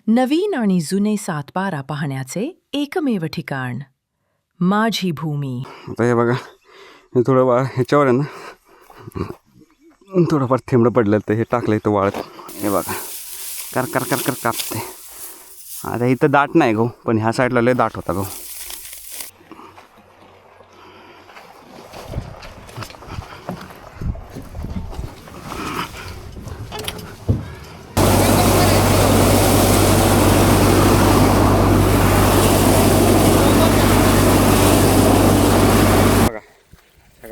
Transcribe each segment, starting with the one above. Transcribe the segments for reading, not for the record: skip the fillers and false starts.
नवीन आणि जुने सातबारा पाहण्याचे एकमेव ठिकाण माझी भूमी. आता हे बघा, हे थोडं ह्याच्यावर आहे ना, थोडंफार थेंबडं पडलं तर हे टाकलं इथं वाळत. हे बघा, कर कर कर कर कापते. आता इथं दाट नाही गहू, पण ह्या साईडला लय दाट होता गहू.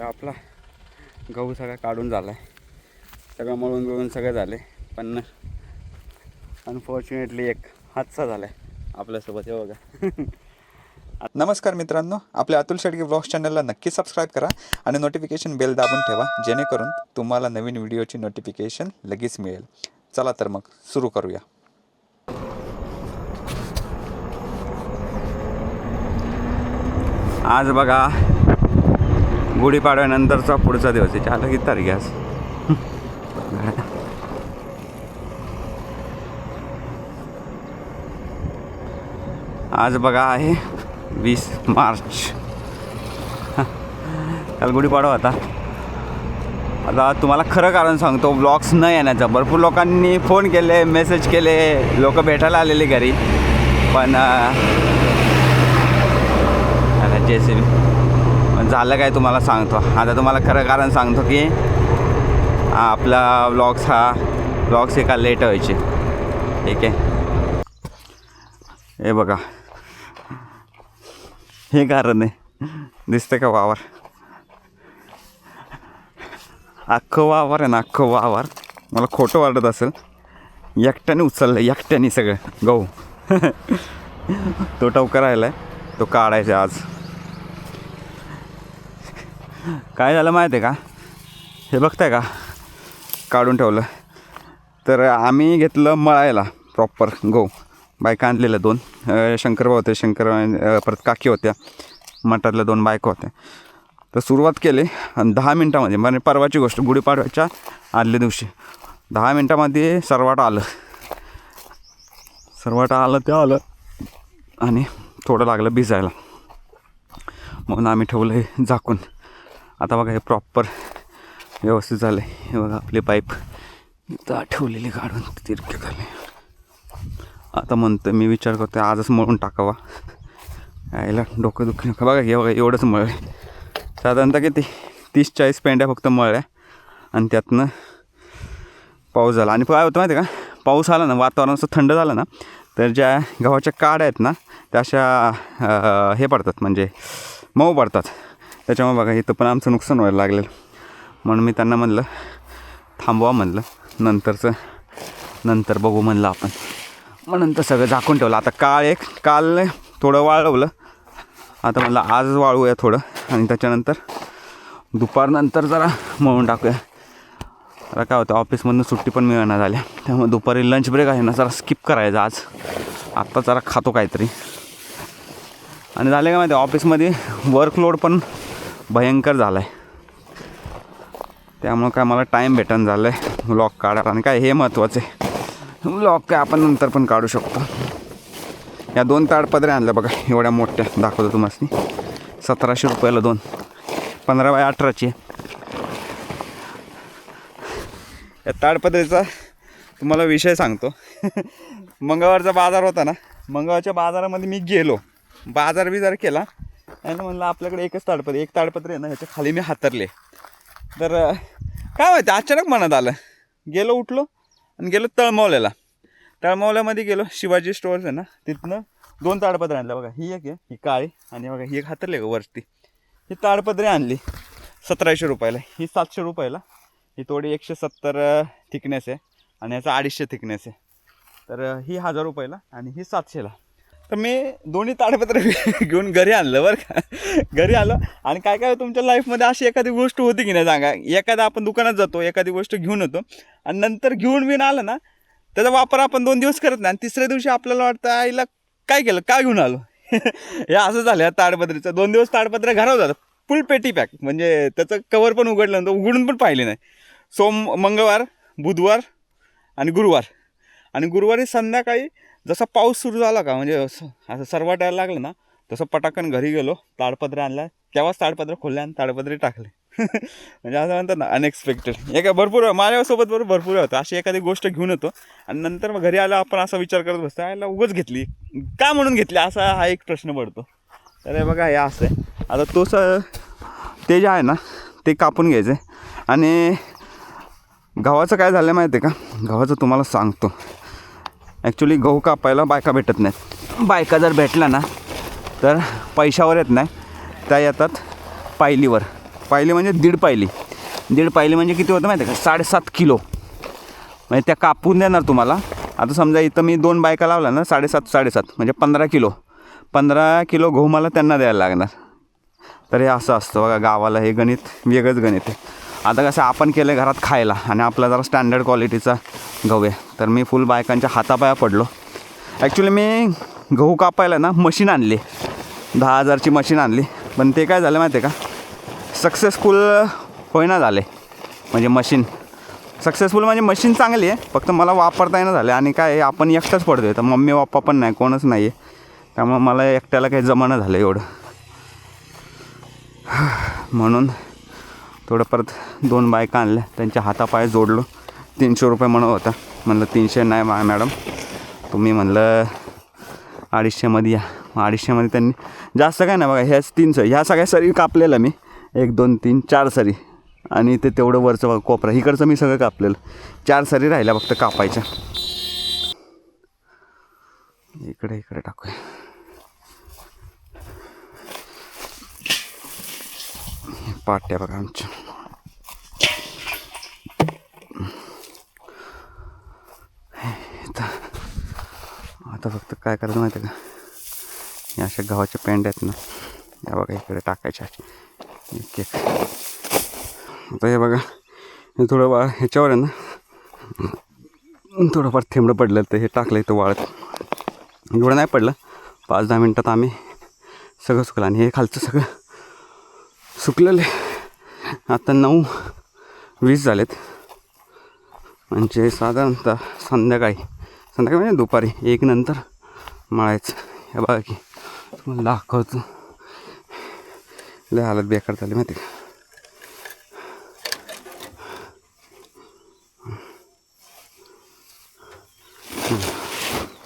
आपला गहू सगळा काढून झाला आहे, सगळं मळून बिळून सगळं झाले. पण अनफॉर्च्युनेटली एक हादसा झाला आहे आपल्यासोबत. हे बघा. नमस्कार मित्रांनो, आपल्या अतुल शेडगे व्लॉग्स चॅनलला नक्की सबस्क्राईब करा आणि नोटिफिकेशन बेल दाबून ठेवा, जेणेकरून तुम्हाला नवीन व्हिडिओची नोटिफिकेशन लगेच मिळेल. चला तर मग सुरू करूया. आज बघा गुढीपाडव्यानंतरचा पुढचा दिवस आहे. चालू किती तारीख आज? आज बघा आहे 20 मार्च. काल गुढीपाडवा होता. आता तुम्हाला खरं कारण सांगतो ब्लॉग्स न येण्याचं. भरपूर लोकांनी फोन केले, मेसेज केले, लोक भेटायला आलेले घरी, पण JCB झालं काय तुम्हाला सांगतो. आता तुम्हाला खरं कारण सांगतो की आपला ब्लॉग्स एका लेट व्हायचे. ठीक आहे, हे बघा, हे कारण आहे. दिसतं का वावर? अख्खं वावर आहे ना, अख्खं वावर. मला खोटं वाटत असेल, एकट्याने उचललं, एकट्याने सगळं गहू. तो टवका राहिला आहे, तो काढायचा आज. काय झालं माहिती आहे का? हे बघताय का, काढून ठेवलं. तर आम्ही घेतलं मळायला प्रॉपर गहू. बायका आणलेल्या 2 शंकरभाऊ होते, परत काकी होत्या, मठातल्या 2 बायका होत्या. तर सुरुवात केली आणि 10 मिनटामध्ये, म्हणजे परवाची गोष्ट, गुढीपाडव्याच्या आदल्या दिवशी 10 मिनटामध्ये सरवाट आलं ते आलं आणि थोडं लागलं भिजायला, म्हणून आम्ही ठेवलं हे झाकून. आता बघा, हे प्रॉपर व्यवस्थित झालं आहे. हे बघा, आपली पाईप इथं ठेवलेली काढून तिरके झाले. आता म्हणतो मी, विचार करतो आजच मळून टाकावा. यायला डोकं दुखी नका. बघा, हे बघा, एवढंच मळलं. साधारणतः किती 30-40 पेंड्या फक्त मळल्या आणि त्यातनं पाऊस झाला. आणि काय होतं माहिती आहे का, पाऊस आला ना, वातावरण असं थंड झालं ना, तर ज्या गव्हाच्या काड्या आहेत ना, त्या अशा हे पडतात, म्हणजे मऊ पडतात. त्याच्यामुळे बघा, इथं पण आमचं नुकसान व्हायला लागलेलं. म्हणून मी त्यांना म्हणलं थांबवा, म्हणलं नंतर बघू म्हणलं आपण. मग नंतर सगळं झाकून ठेवलं. आता काल थोडं वाळवलं, आता म्हणलं आज वाळूया थोडं, आणि त्याच्यानंतर दुपारनंतर जरा मळून टाकूया. आता काय होतं, ऑफिसमधून सुट्टी पण मिळणार झाल्या, त्यामुळे दुपारी लंच ब्रेक आहे ना, जरा स्किप करायचा आज. आत्ता जरा खातो काहीतरी. आणि झालं का माहिती, ऑफिसमध्ये वर्कलोड पण भयंकर झाला आहे, त्यामुळं काय मला टाईम भेटून झालं आहे व्लॉग काढायला. आणि काय हे महत्त्वाचं आहे, व्लॉग काय आपण नंतर पण काढू शकतो. या 2 ताडपत्र्या आणल्या बघा, एवढ्या मोठ्या, दाखवतो तुम्हाला. 1700 रुपयाला 2, 15x18ची. या ताडपत्रीचा तुम्हाला विषय सांगतो. मंगळवारचा बाजार होता ना, मंगळवारच्या बाजारामध्ये मी गेलो, बाजार केला आणि म्हणलं आपल्याकडे एकच ताडपत्री, एक ताडपत्री आहे ना, ह्याच्या खाली मी हातरले. तर काय माहिती, अचानक मनात आलं, गेलो, उठलो आणि गेलो तळमवल्यामध्ये गेलो. शिवाजी स्टोअर्स आहे ना, तिथनं 2 ताडपत्री आणल्या बघा. ही एक आहे, ही काळी, आणि बघा ही एक हातरली का वरती. ही ताडपत्री आणली 1700 रुपयाला, ही 700 रुपयाला. ही थोडी 170 थिकनेस आहे आणि याचा 250 थिकनेस आहे. तर ही 1000 रुपयाला आणि ही 700ला. तर मी दोन्ही ताडपत्र घेऊन घरी आणलं बरं का. घरी आलं. आणि काय तुमच्या लाईफमध्ये अशी एखादी गोष्ट होती की नाही सांगा. एखादा आपण दुकानात जातो, एखादी गोष्ट घेऊन येतो आणि नंतर घेऊन आलं ना, त्याचा वापर आपण 2 दिवस करत नाही आणि तिसऱ्या दिवशी आपल्याला वाटतं आईला काय केलं, काय घेऊन आलो. हे असं झालं या ताडपत्रीचं. 2 दिवस ताडपत्र घरावर जातं, फुल पेटी पॅक, म्हणजे त्याचं कवर पण उघडलं नव्हतं, उघडून पण पाहिले नाही. मंगळवार, बुधवार आणि गुरुवारी संध्याकाळी जसा पाऊस सुरू झाला का म्हणजे असं सरवाटायला लागलं ना, तसं पटाकन घरी गेलो, ताडपत्रे आणला, तेव्हाच ताडपत्रे खोलले आणि ताडपत्रे टाकले. म्हणजे असं म्हणतात ना अनएक्सपेक्टेड. एका भरपूर माझ्यासोबत भरपूर होतं. अशी एखादी गोष्ट घेऊन येतो आणि नंतर मग घरी आला आपण असा विचार करत बसतो, याला उगाच घेतली का म्हणून घेतली, असा हा एक प्रश्न पडतो. तर हे बघा हे असं आहे. आता तोच ते जे आहे ना ते कापून घ्यायचं आहे. आणि गव्हाचं काय झालं माहिती आहे का, गव्हाचं तुम्हाला सांगतो. ॲक्च्युली गहू कापायला बायका भेटत नाहीत. बायका जर भेटल्या ना तर पैशावर येत नाही, त्या येतात पायलीवर. पायली म्हणजे दीड पायली म्हणजे किती होतं माहिती आहे का, 7.5 किलो. म्हणजे त्या कापून देणार तुम्हाला. आता समजा इथं मी 2 बायका लावला ना, 7.5 म्हणजे 15 किलो गहू मला त्यांना द्यायला लागणार. तर हे असं असतं बघा, गावाला हे गणित वेगळंच गणित आहे. आता कसं आपण केलं घरात खायला आणि आपला जरा स्टँडर्ड क्वालिटीचा गहू आहे, तर मी फुल बायकांच्या हातापाया पडलो. ॲक्च्युली मी गहू कापायला ना मशीन आणली, 10,000ची मशीन आणली. पण ते काय झालं माहिती आहे का, सक्सेसफुल होईना झाले. म्हणजे मशीन सक्सेसफुल म्हणजे मशीन चांगली आहे, फक्त मला वापरता येणं झालं. आणि काय आपण एकटाच पडतो आहे, तर मम्मी पप्पा पण नाही, कोणच नाही आहे. त्यामुळे मला एकट्याला काही जमानं झालं एवढं. म्हणून थोडं परत 2 बायका आणल्या, त्यांच्या हातापाय जोडलो. 300 रुपये म्हणत होता. म्हणलं 300 नाही मॅडम, तुम्ही म्हणलं 250मध्ये या. 250मध्ये त्यांनी जास्त काय नाही बघा, ह्याच 3 सरी, ह्या सगळ्या सरी कापलेलं मी, 1 2 3 4 सरी. आणि ते तेवढं वरचं बघा कोपरा, इकडचं मी सगळं कापलेलं. 4 सरी राहिल्या फक्त कापायच्या. इकडे टाकूया. पाट्या बघा आमच्या. आता फक्त काय करायचं माहिती आहे का, या अशा गव्हाच्या पेंड्या आहेत ना, या बघा इकडे टाकायच्या एक. आता हे बघा, हे थोडं ह्याच्यावर आहे ना थोडंफार थेंबडं पडलं, तर हे टाकलं इथं वाळत. एवढं नाही पडलं, 5-10 मिनटात आम्ही सगळं सुकलं. आणि हे खालचं सगळं सुकलेलं आहे. आता 9:20 झालेत. म्हणजे साधारणतः संध्याकाळी म्हणजे दुपारी 1 नंतर मळायचं. हे बघा की तुम्हाला दाखवतो, लय हालत बेकार झाली माहिती का.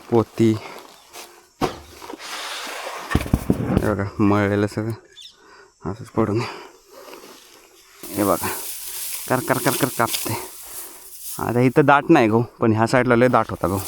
पोती हे बघा, मळलेलं सगळं असंच पडून. हे बघा कर कापते. आता इथं दाट नाही गहू, पण ह्या साईडला लय दाट होता गहू.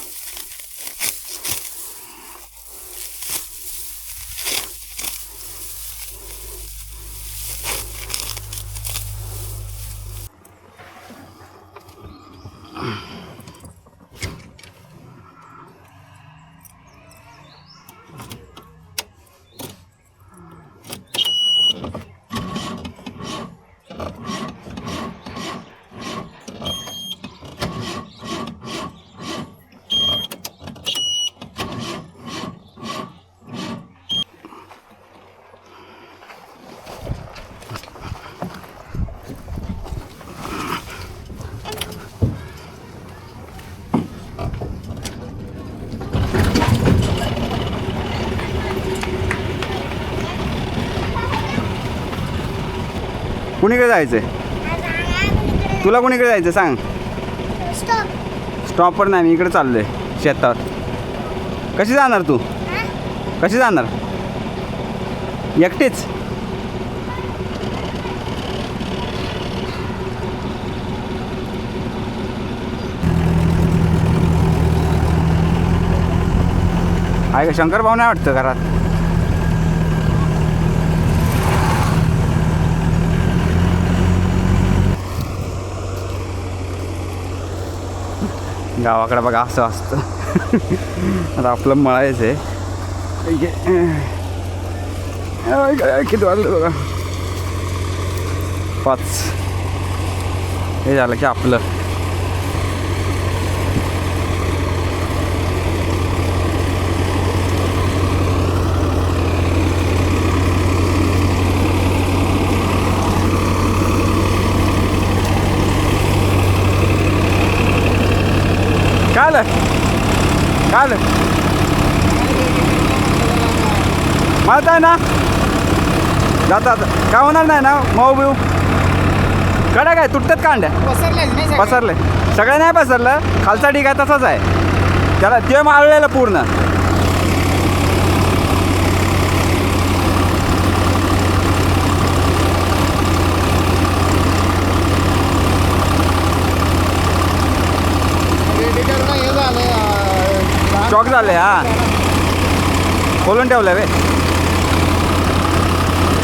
कुणीकडे जायचं आहे तुला, कुणीकडे जायचं सांग. स्टॉपवर नाही, मी इकडे चाललो आहे शेतावर. कशी जाणार तू, कशी जाणार एकटीच? आहे का शंकर भाऊ नाही वाटतं घरात? गावाकडे बघा असं असतं. आता आपलं मळायचं आहे. किती वाजलं बघा, 5. हे झालं की आपलं काय आलं माहित आहे ना जातात काय होणार नाही ना मऊ बिऊ कडा काय तुटतात कांड्या पसरले सगळं नाही पसरलं खालचा ढीग आहे तसाच आहे त्याला ते माळलेलं पूर्ण चॉक झाले हा खोलून ठेवलं वे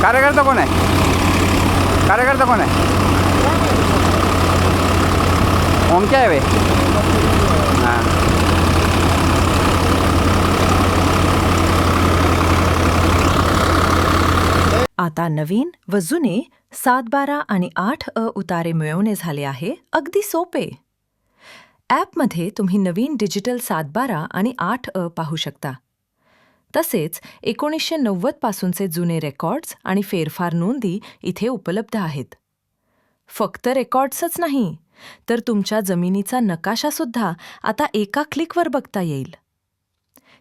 कार्यकर्ता कोण आहे कार्यकर्ता कोण आहे ओमक्या आहे वे हां आता नवीन व जुने 7, 12 आणि 8 उतारे मिळवणे झाले आहे अगदी सोपे. ॲपमध्ये तुम्ही नवीन डिजिटल 7, 12 आणि 8 पाहू शकता. तसेच 1990 पासूनचे जुने रेकॉर्ड्स आणि फेरफार नोंदी इथे उपलब्ध आहेत. फक्त रेकॉर्ड्सच नाही तर तुमच्या जमिनीचा नकाशासुद्धा आता एका क्लिकवर बघता येईल.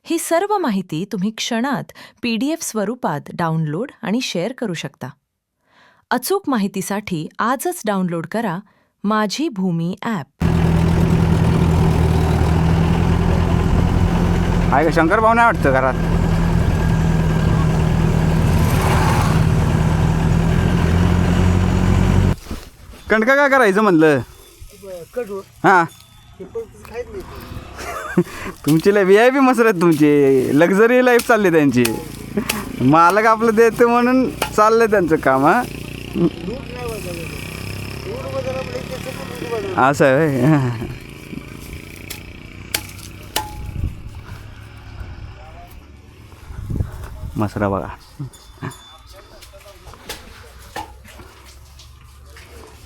ही सर्व माहिती तुम्ही क्षणात PDF स्वरूपात डाउनलोड आणि शेअर करू शकता. अचूक माहितीसाठी आजच डाउनलोड करा माझी भूमी ॲप. आहे का शंकर भाऊ नाही वाटतं घरात कणका काय करायचं म्हणलं हां तुमची लय VIP मसर आहेत तुमची लक्झरी लाईफ चालली त्यांची मालक आपलं देते म्हणून चाललंय त्यांचं काम हां असं आहे मसरा बघा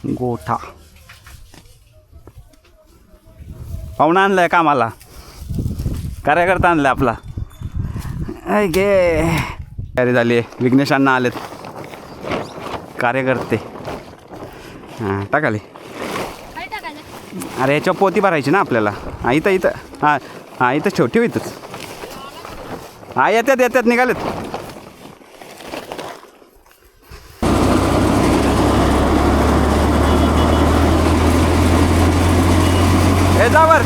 गोठा पाहुणा आणलाय कामाला कार्यकर्ता आणलाय आपला गे तयारी झाली आहे विघ्नेश अण्णा आलेत कार्यकर्ते हां टाकाले अरे याच्या पोती भरायची ना आपल्याला हां इथं हां हां इथं ठेव इथंच हां येतात निघालेत हे जावर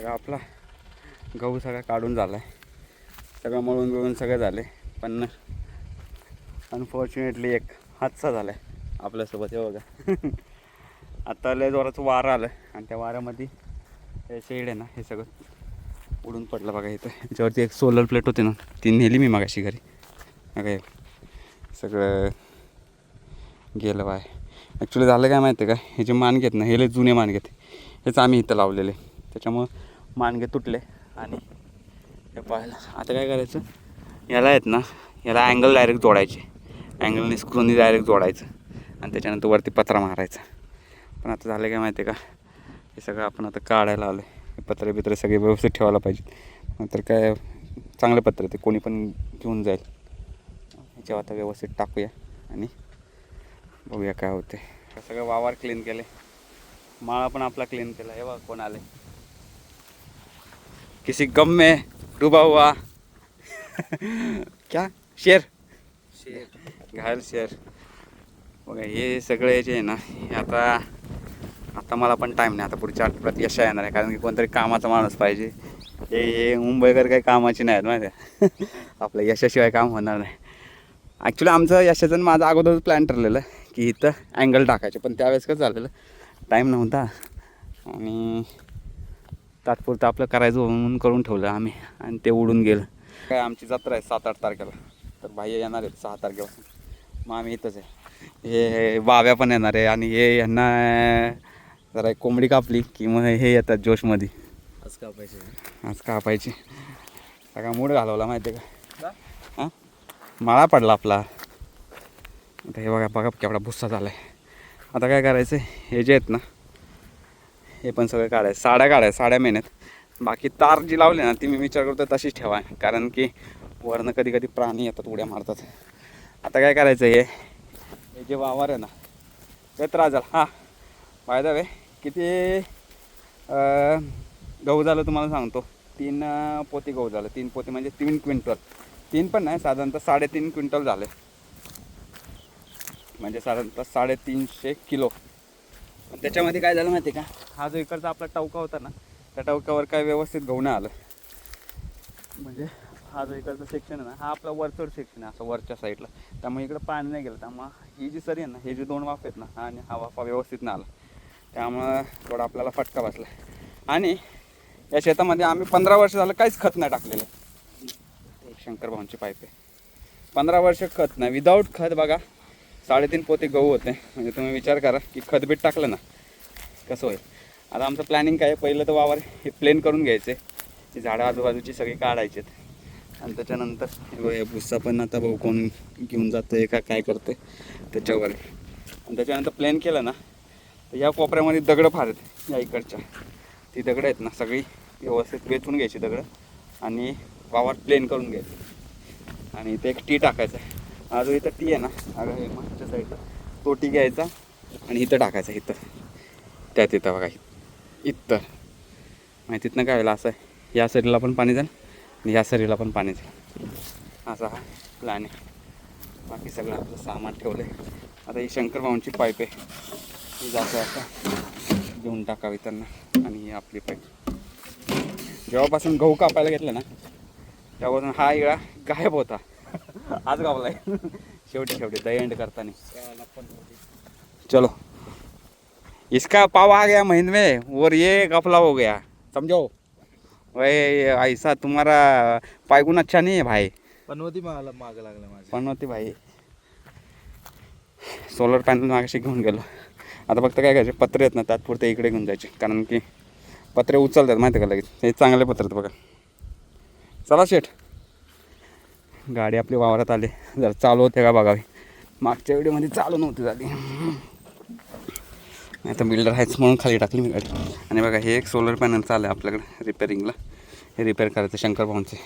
आपला गहू सगळा काढून झाला आहे सगळं मळून सगळं झाले पण अनफॉर्च्युनेटली एक हादसा झाला आहे आपल्यासोबत हे बघा आता लय जोराचं वारं आलं आणि त्या वाऱ्यामध्ये हे शेड आहे ना हे सगळं उडून पडलं बघा इथं याच्यावरती एक सोलर प्लेट होती ना ती नेली मी मागाशी घरी बघा सगळं गेलं बाय ॲक्च्युली झालं काय माहिती आहे का हे जे माणगे आहेत ना हे लय जुने माणगे आहेत हेच आम्ही इथं लावलेले त्याच्यामुळं माणगे तुटले आणि हे पाहायला आता काय करायचं याला आहेत ना याला अँगल डायरेक्ट जोडायचे अँगलने स्क्रूनी डायरेक्ट जोडायचं आणि त्याच्यानंतर वरती पत्रा मारायचा पण आता झालं काय माहिती आहे का हे सगळं आपण आता काढायला आलो हे पत्रे सगळे व्यवस्थित ठेवायला पाहिजेत नंतर काय चांगले पत्रे ते कोणी पण घेऊन जाईल ह्याच्यावर आता व्यवस्थित टाकूया आणि बघूया काय होते सगळं वावर क्लीन केले माळा पण आपला क्लीन केला हे बघा कोण आले किसी गम में डूबा हुआ क्या शेर घायल शेर बघा हे सगळे जे आहे ना हे आता मला पण टाईम नाही आता पुढच्या आठवड्यात यशा येणार आहे कारण की कोणतरी कामाचा माणूस पाहिजे हे मुंबईकर काही कामाची नाही आहेत माहिती आहे आपल्या यशाशिवाय काम होणार नाही ॲक्च्युली आमचं यशाचं आणि माझं अगोदरच प्लॅन ठरलेलं की इथं अँगल टाकायचे पण त्यावेळेस कसं झालेलं टाईम नव्हता आणि तात्पुरतं आपलं करायचं म्हणून करून ठेवलं आम्ही आणि ते उडून गेलं. काय आमची जत्रा आहे 7-8 तारखेला, तर भाई येणार आहेत 6 तारखेपासून. मग आम्ही इथंच आहे. हे बाव्या पण येणार आहे आणि हे यांना जरा एक कोंबडी कापली की मग हे येतात जोशमध्ये. आज कापायची सगळा मूड घालवला माहिती आहे का? हां माळा पडला आपला. आता हे बघा बघा केवढा भुस्सा झाला आहे. आता काय करायचं हे जे आहेत ना हे पण सगळं काढायचं. साड्या साड्या मेहनत. बाकी तार जी लावली ना ती मी विचार करतो तशीच ठेवा, कारण की वरनं कधी कधी प्राणी येतात उड्या मारतात. आता काय करायचं हे जे वावर आहे ना ते त्रास झाला. हां बाय द वे किती गहू झालं तुम्हाला सांगतो. 3 पोती गहू झालं. 3 पोती म्हणजे 3 क्विंटल. 3 पण नाही, साधारणतः 3.5 क्विंटल झाले, म्हणजे साधारणतः 350 किलो. पण त्याच्यामध्ये काय झालं माहिती आहे का, हा जो इकडचा आपला टवका होता ना त्या टवक्यावर काय व्यवस्थित गहू नाही आलं. म्हणजे हा जो इकडचा सेक्शन आहे ना हा आपला वरचढ सेक्शन आहे असं वरच्या साईडला, त्यामुळे इकडं पाणी नाही गेलं. त्यामुळं ही जी सरी आहे ना हे जे 2 वाफ आहेत ना हा आणि हा वाफा व्यवस्थित नाही आला, त्यामुळं थोडा आपल्याला फटका बसला. आणि या शेतामध्ये आम्ही 15 वर्ष झालं काहीच खत नाही टाकलेलं. शंकर भाऊंची पाईप आहे. 15 वर्ष खत नाही, विदाऊट खत बघा 3.5 पोते गहू होते. म्हणजे तुम्ही विचार करा की खत बीट टाकलं ना कसं होईल. आता आमचं प्लॅनिंग काय आहे, पहिलं तर वावर हे प्लेन करून घ्यायचे, ही झाडं आजूबाजूची सगळी काढायची आणि त्याच्यानंतर हे भुस्सा पण आता भाऊ कोण घेऊन जातं आहे का काय करते त्याच्यावर. आणि त्याच्यानंतर प्लेन केलं ना तर या कोपऱ्यामध्ये दगडं फार आहेत. या इकडच्या ती दगडं आहेत ना सगळी व्यवस्थित वेचून घ्यायची दगडं आणि वावर प्लेन करून घ्यायचं. आणि इथे एक टी टाकायचा आहे. हा जो इथं टी आहे ना अगं हे मागच्या साईडला तो टी घ्यायचा आणि इथं टाकायचा. इथं त्यात इथं बघा इथं माहितीतनं काय व्हायला असं आहे, या सरीला पण पाणी जाईल आणि या सरीला पण पाणी जाईल, असा हा प्लॅन आहे. बाकी सगळं आपलं सामान ठेवलं आहे. आता ही शंकर भाऊंची पाईप आहे, ही जातं आता घेऊन टाकावी त्यांना. आणि ही आपली पाईप जेव्हापासून गहू कापायला घेतलं ना तेव्हापासून हा इळा गायब होता. आज गावलाय शेवटी द एंड करताना. चलो इसका पाव आ गया महीन में और ये गफला हो गया समझो. वही ऐसा तुम्हारा पायगुण अच्छा नहीं है भाई. पनवती मागं लागलं माझं. पण होती भाई. सोलर पॅनल मागाशी घेऊन गेलो. आता फक्त काय करायचे पत्रे आहेत ना तात्पुरते इकडे घेऊन जायचे, कारण की पत्रे उचलतात माहिती का लगेच. हे चांगले पत्रे आहेत बघा. चला शेठ गाडी आपली वावरात आली, जर चालू होते का बघावी. मागच्या व्हिडिओमध्ये चालू नव्हती झाली, आता बिल्डर आहेच म्हणून खाली टाकली मी गाडी. आणि बघा हे एक सोलर पॅनल चालू आहे आपल्याकडे रिपेअरिंगला. हे रिपेअर करायचं शंकर भाऊंचे.